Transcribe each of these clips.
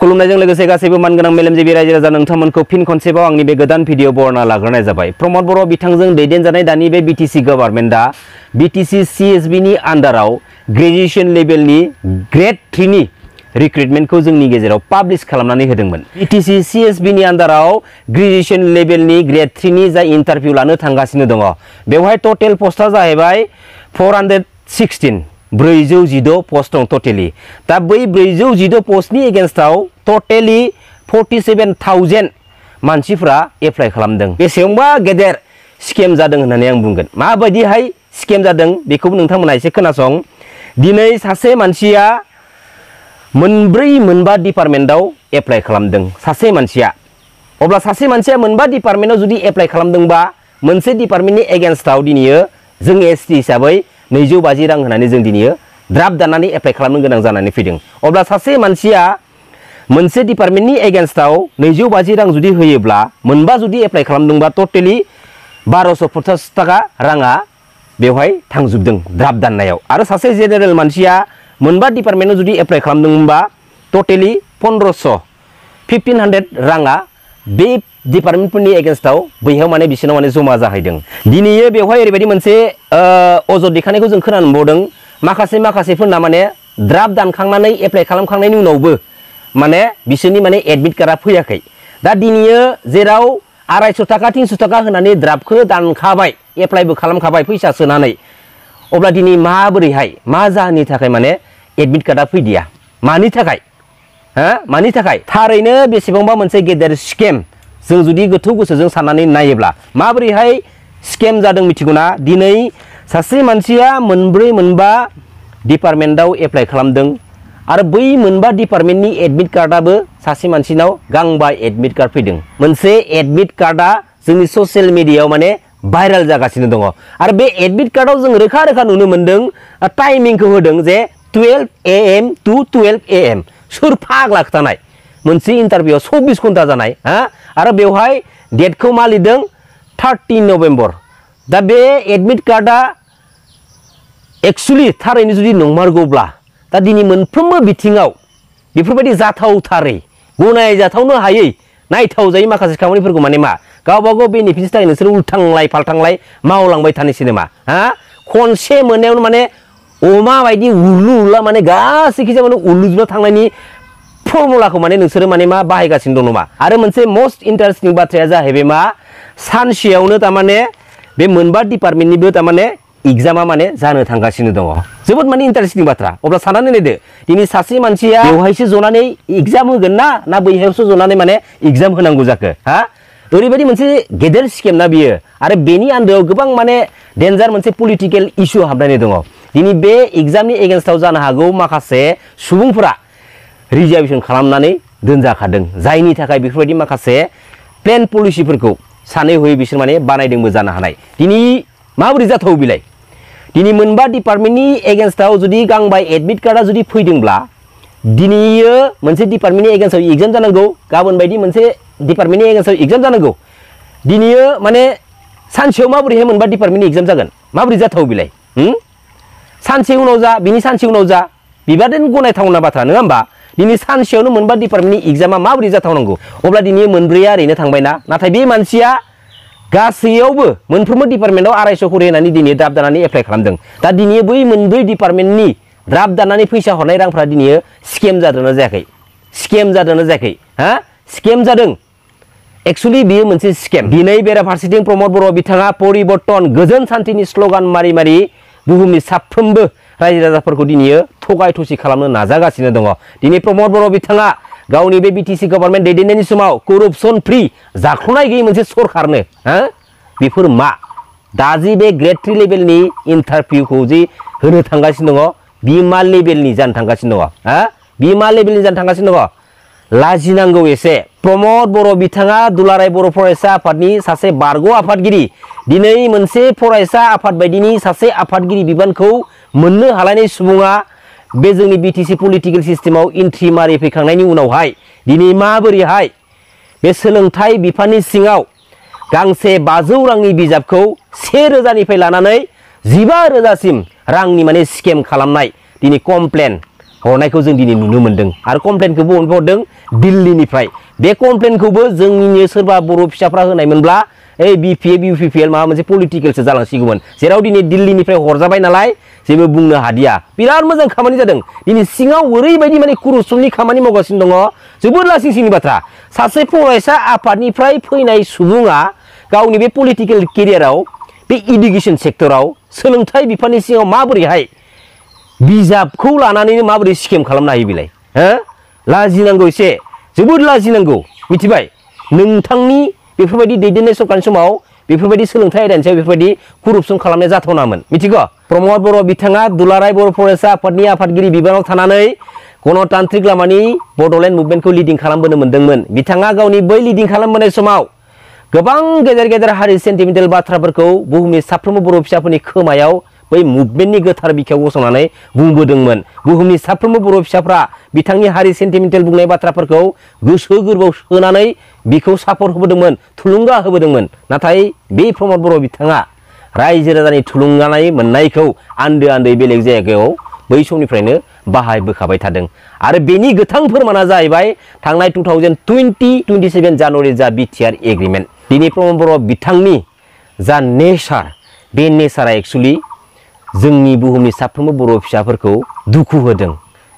खुलुमनायजों लोगोसे गासैबो मानगोनां मेलेमजिबि रायजो राजा नोंथांमोनखौ फिन खनसेबाव आंनि बे गोदान भिडिअ बरना लाग्रोनाय जाबाय। प्रमद बर' बिथांजों दैदेनजानाय दानि बे बिटिसि गभर्नमेन्टआ बिटिसि सिएसबि नि आन्डाराव ग्रेजुएसन लेभेलनि ग्रेड 3 नि रिक्रुटमेन्टखौ जोंनि गेजेराव पाब्लिश खालामनानै होदोंमोन। बिटिसि सिएसबि नि आन्डाराव ग्रेजुएसन लेभेलनि ग्रेड 3 नि जा इन्टारभिउ लानो थांगासिनो दङ। बेवहाय टटेल पस्टआ जाहैबाय 416 416 पस्ट दं टटेलि। दा बै 416 पस्टनि एगेन्स्टआव टटेलि 47,000 मानसिफ्रा एप्लाइ खालामदों। बेसेबांबा गेदेर स्केम जादों होननानै आं बुंगोन। माबायदिहाय स्केम जादों बेखौबो नोंथांमोना एसे खोनासं। दिनै सासे मानसिया मोनबा डिपार्टमेन्टआव एप्लाइ खालामदों सासे मानसिया। अब्ला सासे मानसिया मोनबा डिपार्टमेन्टआव जुदि एप्लाइ खालामदोंबा मोनसे डिपार्टमेन्टनि एगेन्स्टआव दिनैयो जों एसटि हिसाबै 250 रां होनानै जों दिनैयो ड्राफ्ट दाननानै एप्लाइ खालामनो गोनां जानानै फैदों। अब्ला सासे मानसिया मोनसे डिपार्टमेन्टनि एगेन्स्टआव 250 रां जुदि होयोब्ला मोनबा जुदि एप्लाइ खालामदोंबा टटेलि 1250 टाका राङा बेवहाय थांजोबदों ड्राफ्ट दाननायाव। आरो सासे जेनेरेल मानसिया मोनबा डिपार्टमेन्टआव जुदि एप्लाइ खालामदोंबा टटेलि 1500 राङा बे डिपार्टमेन्टफोरनि एगेन्स्टआव बैहाव माने बिसोरनाव माने जमा जाहैदों। दिनैयो बेवहाय ओरैबायदि मोनसे अजद दैखांनायखौ जों खोनानो मोनबावदों। माखासेफोरना माने ड्राफ्ट दानखांनानै एप्लाइ खालामखांनायनि उनावबो माने बिसोरनि माने एडमिट कार्डआ फैयाखै। दा दिनैयो जेराव 250 टाका 300 टाका होनानै ड्राफ्टखौ दानखाबाय एप्लाइबो खालामखाबाय फैसा सोनानै, अब्ला दिनै माबोरैहाय मा जाहोननि थाखाय माने एडमिट कार्डआ फैदिया? मानि थाखाय? मानि थाखाय? थारैनो बेसेबांबा मोनसे गेदेर स्केम। जों जुदि गोथौ गोसोजों साननानै नायोब्ला माबोरैहाय स्केम जादों मिथिगौना? दिनै सासे मानसिया मोनबा डिपार्टमेन्टआव एप्लाइ खालामदों आरो बै मोनबा डिपार्टमेन्टनि एडमिट कार्डआबो सासे मानसिनाव गांबा एडमिट कार्ड फैदों। मोनसे एडमिट कार्डआ जोंनि ससियेल मिडियायाव माने भाइरेल जागासिनो दङ। आरो बे एडमिट कार्डआव जों रोखा नुनो मोन्दों टाइमिंखौ होदों जे 12 AM to 12 AM। सोर फाग्ला खोथानाय मोनसे इन्टारभिउआव 24 घन्टा जानाय आरो बेवहाय डेटखौ मा लिरदों 30 नभेम्बर। दा बे एडमिट कार्डआ एक्सुअलि थारैनो जुदि नंमारगौब्ला दा दिनै मोनफ्रोमबो बिथिङाव बेफोरबायदि जाथावथारै गनायजाथावनो हायै नायथावजायै माखासे खामानिफोरखौ माने मा गावबागाव बेनिफिटनि थाखाय नोंसोर उल्थांलाय फाल्थांलाय मावलांबाय थानोसै नामा? खनसे मोननायावनो माने अमा बायदि उरलु उरला माने गासैखिजाया माने उरलुजोबना थांनायनि फर्मुलाखौ माने नोंसोरो माने मा बाहायगासिनो दं नामा? आरो मोनसे मस्ट इन्टारेस्टिं बाथ्राया जाहैबाय मा सानसेयावनो तारमाने बे मोनबा डिपार्टमेन्टनिबो तारमाने एग्जामा माने जानो थांगासिनो दङ। जोबोद माने इन्टारेस्टिं बाथ्रा। अब्ला साननानै नायदो दिनै सासे मानसिया बेवहायसो जनानै एग्जाम होगोन ना बैहायसो जनानै माने एग्जाम होनांगौ जाखो? ओरैबायदि मोनसे गेदेर स्केम ना बियो। आरो बेनि आन्दोआव गोबां माने डेन्जार मोनसे पलिटिकेल इस्यु हाबनानै दङ। दिनै बे एग्जामनि एगेन्स्टआव जानो हागौ माखासे सुबुंफोरा रिजार्भेसन खालामनानै दोनजाखादों, जायनि थाखाय बेफोरबायदि माखासे प्लेन पलिसिफोरखौ सानै हयै बिसोर माने बानायदोंबो जानो हानाय। दिनै माबोरै जाथाव बिलाय? दिनै मोनबा डिपार्टमेन्टनि एगेन्स्टआव जुदि गांबा एडमिट कार्डआ जुदि फैदोंब्ला दिनैयो मोनसे डिपार्टमेन्टनि एगेन्स्टआव एग्जाम जानांगौ, गाबोन बायदि मोनसे डिपार्टमेन्टनि एगेन्स्टआव एग्जाम जानांगौ। दिनैयो माने सानसेयाव माबोरैहाय मोनबा डिपार्टमेन्टनि एग्जाम जागोन? माबोरै जाथाव बिलाय? सानसे उनाव जा बिनि सानसे उनाव जा बिबादेन गनायथावना बाथ्रा नङा होमबा? दिनै सानसेयावनो मोनबा डिपार्टमेन्टनि एग्जामा माबोरै जाथावनांगौ? अब्ला दिनै मोनब्रैया ओरैनो थांबायना। नाथाय बे मानसिया गासैयावबो मोनफ्रोमबो डिपार्टमेन्टआव 250 खरि होनानै दिनै ड्राफ्ट दाननानै एप्लाइ खालामदों। दा दिनै बै मोनब्रै डिपार्टमेन्टनि ड्राफ्ट दाननानै फैसा हरनाय रांफ्रा दिनै स्केम जादोंना जायाखै? स्केम जादोंना जायाखै? स्केम जादों। एक्सुअलि बेयो मोनसे स्केम। दिनै बेराफारसेथिं प्रमद बर' बिथाङा परिबर्तन गोजोन सान्थिनि स्ल'गान मारि बुहुमनि साफ्रोमबो रायजो राजाफोरखौ दिनैयो थगाय थसि खालामनो नाजागासिनो दङ। दिनै प्रमद बर' बिथाङा गावनि बे बिटिसि गभर्नमेन्ट दैदेननायनि समाव करपसन फ्रि जाख्ल'नाय गैयै मोनसे सरखारनो बेफोर मा? दा जि बे ग्रेड 3 लेभेलनि इन्टारभिउखौ जि होनो थांगासिनो दङ बियो मा लेभेलनि जानो थांगासिनो दङ? बियो मा लेभेलनि जानो थांगासिनो दङ? लाजिनांगौ एसे। प्रमद बर' बिथाङा दुलाराय बर' फरायसा आफादनि सासे बारग' आफादगिरि। दिनै मोनसे फरायसा आफाद बायदिनि सासे आफादगिरि बिबानखौ मोननो हालायनाय सुबुङा बे जोंनि बिटिसि पलिटिकेल सिस्टेमाव एन्ट्रि मारि फैखांनायनि उनावहाय दिनै माबोरैहाय बे सोलोंथाइ बिफाननि सिङाव गांसे 500 रांनि बिजाबखौ 1000 निफ्राय लानानै 15,000 रांनि माने स्केम खालामनाय दिनै कमप्लेन हरनायखौ जों दिनै नुनो मोनदों आरो कमप्लेनखौबो हरदों दिल्लीनिफ्राय बे कमप्लेनखौबो जोंनिनो सोरबा बर' फिसाफ्रा होनायमोनब्ला ओइ बिपिएफ इउपिपिएल माबा मोनसे पलिटिकेलसो जालांसिगौमोन जेराव दिनै दिल्लीनिफ्राय हरजाबाय नालाय जेबो बुंनो हादिया बिराद मोजां खामानि जादों दिनै सिङाव ओरैबायदि माने कुरुसननि खामानि मावगासिनो दङ जोबोद लासिंसिंनि बाथ्रा सासे फरायसा आफादनिफ्राय फैनाय सुबुङा गावनि बे पलिटिकेल केरियाराव बे इडुकेसन सेक्टराव सोलोंथाइ बिफाननि सिङाव माबोरैहाय बिजाबखौ लानानैनो माबोरै स्केम खालामनो हायो बिलाय हो लाजिनांगौ एसे जोबोद लाजिनांगौ मिथिबाय नोंथांनि बेफोरबायदि दैदेननाय सरकारनि समाव बेफोरबायदि सोलोंथाइ आयदानि सायाव बेफोरबायदि कुरुपसन खालामनाय जाथावनामोन मिथिगौ प्रमद बर' बिथाङा दुलाराय बर' फरायसा आफादनि आफादगिरि बिबानाव थानानै गणतान्त्रिक लामानि बड'लेण्ड मुभमेन्टखौ लिडिं खालामबोनो मोनदोंमोन बिथाङा गावनि बै लिडिं खालामबोनाय समाव गोबां गेदेर गेदेर हारि सेन्टिमेन्टेल बाथ्राफोरखौ बुहुमनि साफ्रोमबो बर' फिसाफोरनि खोमायाव बै मुभमेन्टनि गोथार बिखायाव गसंनानै बुंबोदोंमोन बुहुमनि साफ्रोमबो बर' फिसाफ्रा बिथांनि हारि सेन्टिमेन्टेल बुंनाय बाथ्राफोरखौ गोसो गोरबोआव सोनानै बिखौ सापर्ट होबोदोंमोन थुलुंगा होबोदोंमोन नाथाय बे प्रमद बर' बिथाङा रायजो राजानि थुलुंगानाय मोननायखौ आन्दो आन्दोयै बेलेग जायगायाव बै समनिफ्रायनो बाहायबोखाबाय थादों आरो बेनि गोथां फोरमाना जाहैबाय थांनाय 2027 जानुवारि जा बिटिआर एग्रिमेन्ट दिनै प्रमद बर' बिथांनि जा नेचार बे नेचारा एक्चुअली जोंनि बुहुमनि साफ्रोमबो बर' फिसाफोरखौ दुखु होदों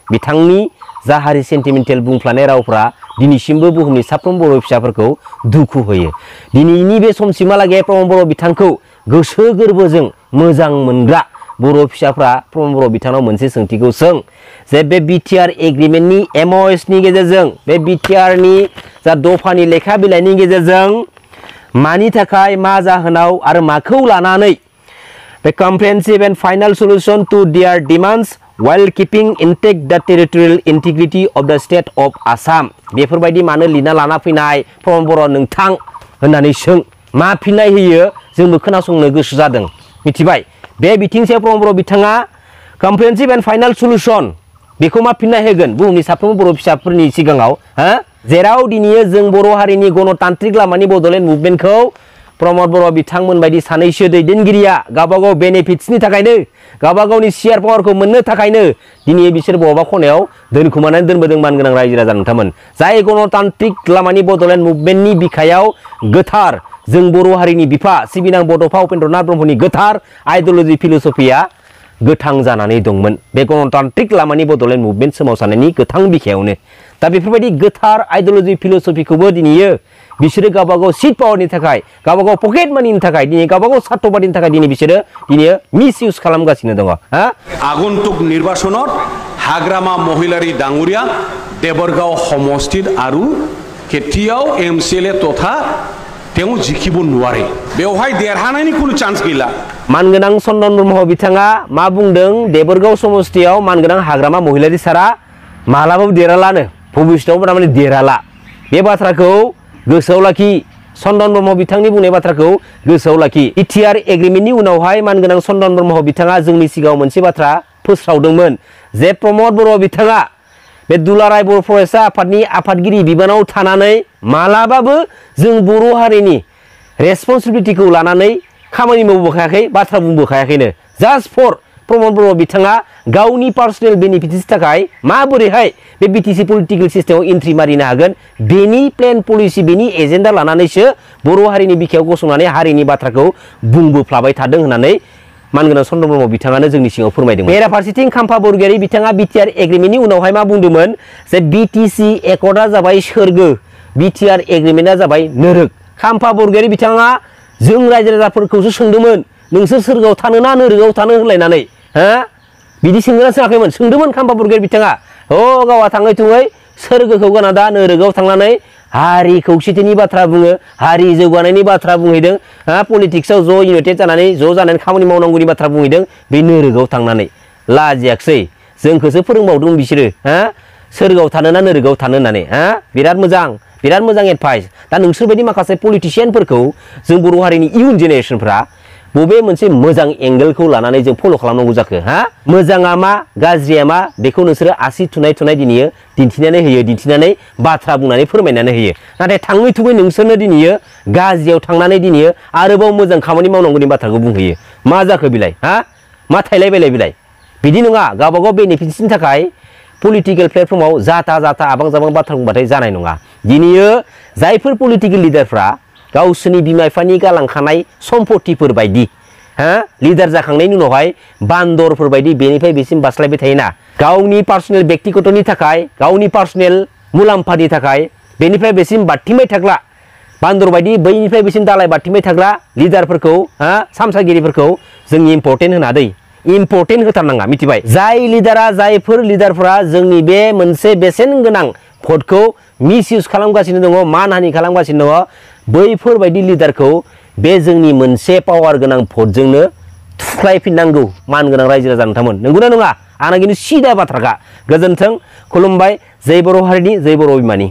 बिथांनि जा हारि सेन्टिमेन्टेल बुंफ्लानाय रावफ्रा दिनैसिमबो बुहुमनि साफ्रोमबो बर' फिसाफोरखौ दुखु होयो दिनैनि बे समसिमहालागै प्रमद बर' बिथांखौ गोसो गोरबोजों मोजां मोनग्रा बर' फिसाफ्रा प्रमद बर' बिथांनाव मोनसे सोंथिखौ सों जे बे बिटिआर एग्रिमेन्टनि एमअएसनि गेजेरजों बे बिटिआरनि जा दफानि लेखा बिलाइनि गेजेरजों मानि थाखाय मा जाहोनाव आरो माखौ लानानै the comprehensive and final solution to their demands while keeping intact the territorial integrity of the state of Assam बेफोरबायदि मानो लिरना लाना फैनाय प्रमद बर' नोंथां होननानै सों मा फिननाय होयो जोंबो खोनासंनो गोसो जादों मिथिबाय बे बिथिंसेयाव प्रमद बर' बिथाङा comprehensive and final solution बेखौ मा फिननाय होगोन बुहुमनि साफ्रोमबो बर' फिसाफोरनि सिगाङाव हो जेराव दिनै जों बर' हारिनि गणतान्त्रिक लामानि बड'लेण्ड मुभमेन्टखौ प्रमद बर' बिथांमोन बायदि सानैसो दैदेनगिरिया गावबागाव बेनिफिट्सनि थाखायनो गावबागावनि शेयार पावारखौ मोननो थाखायनो दिनै बिसोर बबेबा खनायाव दोनखुमानानै दोनबोदों मानगोनां रायजो राजा नोंथांमोन जाय गणतान्त्रिक लामानि बड'लेण्ड मुभमेन्टनि बिखायाव गोथार जों बर' हारिनि बिफा सिबिनां बड'फा उपेन्द्रनाथ ब्रह्मनि गोथार आइडिय'लजि फिल'सफिया गोथां जानानै दंमोन बे गणतान्त्रिक लामानि बड'लेण्ड मुभमेन्ट सोमावसारनायनि गोथां बिखायावनो दा बेफोरबायदि गोथार आइडिय'लजि फिल'सफिखौबो दिनै बिसोरो गावबागाव सिट पावारनि थाखाय गावबागाव पकेट मानिनि थाखाय दिनै गावबागाव स्वार्थबादीनि थाखाय दिनै बिसोरो दिनै मिस इउज खालामगासिनो दङ हा आगन्तुक निर्वाचনত हाग्रामा महिलारी डांगुरिया देबरगाव समष्टित आरु खेथियाव एमसिएलए तथा तेव जिखिबो नुवारे बेवहाय देरहानायनि कुनु चान्स गैला मानगोनां चन्दन ब्रह्म बिथाङा मा बुंदों देबरगाव समष्टियाव मानगोनां हाग्रामा महिलारी सारा मालाबाबो देरालानो भबिष्यतआव माने देराला बे बाथ्राखौ गोसोआव लाखि चन्दन ब्रह्म बिथांनि बुंनाय बाथ्राखौ गोसोआव लाखि बिटिआर एग्रिमेन्टनि उनावहाय मानगोनां चन्दन ब्रह्म बिथाङा जोंनि सिगाङाव मोनसे बाथ्रा फोस्रावदोंमोन जे प्रमद बर' बिथाङा बे दुलाराय बर' फरायसा आफादनि आफादगिरि बिबानाव थानानै मालाबाबो जों बर' हारिनि रेसपन्सिबिलिटिखौ लानानै खामानि मावबोखायाखै बाथ्रा बुंबोखायाखैनो जास्ट फर प्रमद बर' बिथाङा गावनि पार्सनेल बेनिफिटनि थाखाय माबोरैहाय बे बिटिसि पलिटिकेल सिस्टेमाव एन्ट्रि मारिनो हागोन बेनि प्लेन पलिसि बेनि एजेन्डा लानानैसो बर' हारिनि बिखायाव गसंनानै हारिनि बाथ्राखौ बुंबोफ्लाबाय थादों होननानै मानगोनां चन्दन ब्रह्म बिथाङानो जोंनि सिगाङाव फोरमायदोंमोन बेराफारसेथिं खाम्फा बरगयारी बिथाङा बिटिआर एग्रिमेन्टनि उनावहाय मा बुंदोंमोन जे बिटिसि एकर्डआ जाबाय सोरगो बिटिआर एग्रिमेन्टआ जाबाय नोरोग खाम्फा बरगयारी बिथाङा जों रायजो राजाफोरखौसो सोंदोंमोन नोंसोर सोरगोआव थानो ना नोरोगाव थानो होनलायनानै हा बिदि सोंगोना सोङाखैमोन सोंदोंमोन खाम्फा बरगयारी बिथाङा गावा थाङै थुङै सोरगोखौ गाना दा नोरोगाव थांनानै हारि खौसेथिनि बाथ्रा बुङो हारि जौगानायनि बाथ्रा बुंहैदों पलिटिक्सआव ज' इउनाइटेड जानानै ज' जानानै खामानि मावनांगौनि बाथ्रा बुंहैदों बे नोरोगाव थांनानै लाजियाखसै जोंखौसो फोरोंबावदों बिसोरो सोरगोआव थानो ना नोरोगाव थानो होननानै बिराद मोजां एडभाइस दा नोंसोरबायदि माखासे पलिटिशियानफोरखौ जों बर' हारिनि इयुन जेनेरेसनफ्रा बबे मोनसे मोजां एंगेलखौ लानानै जों फल' खालामनांगौ जाखो मोजाङा मा गाज्रिया मा बेखौ नोंसोरो आसि थुनाय दिनै दिन्थिनानै बाथ्रा बुंनानै फोरमायनानै होयो नाथाय थाङै थुङै नोंसोरनो दिनै गाज्रियाव थांनानै दिनै आरोबाव मोजां खामानि मावनांगौनि बाथ्राखौ बुंहैयो मा जाखो बिलाय मा थाइलाय बायलाय बिलाय बिदि नङा गावबागाव बेनिफिट्सनि थाखाय पलिटिकेल प्लेटफर्माव जाथा जाथा आबां जाबां बाथ्रा बुंबाथाय जानाय नङा दिनैयो जायफोर पलिटिकेल लिडारफ्रा गावसोरनि बिमा बिफानि गालांखानाय सम्पतिफोर बायदि लिडार जाखांनायनि उनावहाय बान्दरफोर बायदि बेनिफ्राय बेसिम बास्लायबाय थायोना गावनि पार्सनेल व्यक्तिगतनि थाखाय गावनि पार्सनेल मुलाम्फानि थाखाय बेनिफ्राय बेसिम बारथिंबाय थाग्रा बान्दर बायदि बैनिफ्राय बेसिम दालाय बारथिंबाय थाग्रा लिडारफोरखौ सामसागिरिफोरखौ जों इम्पर्टेन्ट होना दै इम्पर्टेन्ट होथारनाङा मिथिबाय जायफोर लिडारफोरा जोंनि बे मोनसे बेसेन गोनां भटखौ मिसइउज खालामगासिनो दङ मानहानि खालामगासिनो दङ बैफोरबायदि लिडारखौ बे जोंनि मोनसे पावार गोनां भटजोंनो थुख्लायफिननांगौ मान गोनां रायजो राजा नोंथांमोन नंगौना नङा आंना खिन्थु सिदा बाथ्राखा गोजोन्थों खुलुमबाय जय बर' हारिनि जय बर' बिमानि